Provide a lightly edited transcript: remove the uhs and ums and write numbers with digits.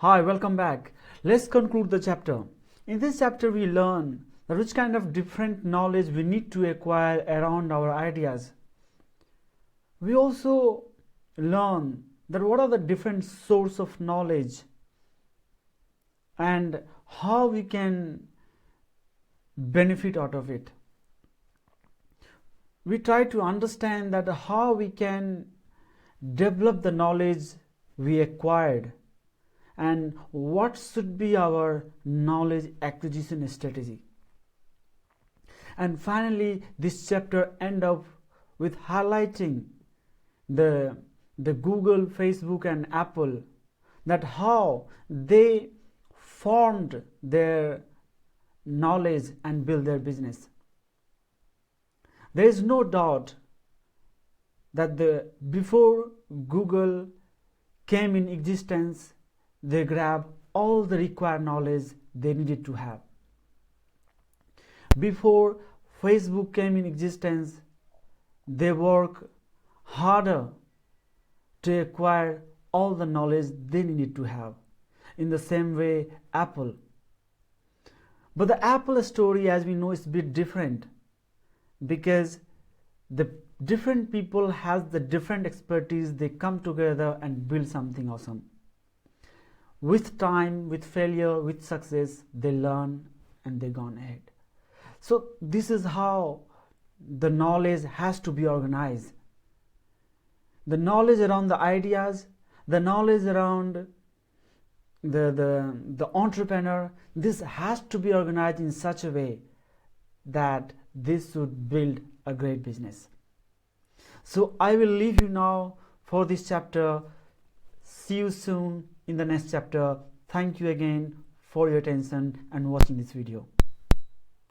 Hi, welcome back. Let's conclude the chapter. In this chapter, we learn that which kind of different knowledge we need to acquire around our ideas. We also learn that what are the different sources of knowledge and how we can benefit out of it. We try to understand that how we can develop the knowledge we acquired and what should be our knowledge acquisition strategy. And finally, this chapter ends up with highlighting the Google, Facebook and Apple, that how they formed their knowledge and built their business. There is no doubt that before Google came in existence, they grabbed all the required knowledge they needed to have. Before Facebook came in existence, they worked harder to acquire all the knowledge they needed to have. In the same way, Apple. But the Apple story, as we know, is a bit different because the different people has the different expertise. They come together and build something awesome. With time, with failure, with success, they learn and they gone ahead. So this is how the knowledge has to be organized. The knowledge around the ideas, the knowledge around the entrepreneur, this has to be organized in such a way that this should build a great business. So I will leave you now for this chapter. See you soon in the next chapter. Thank you again for your attention and watching this video.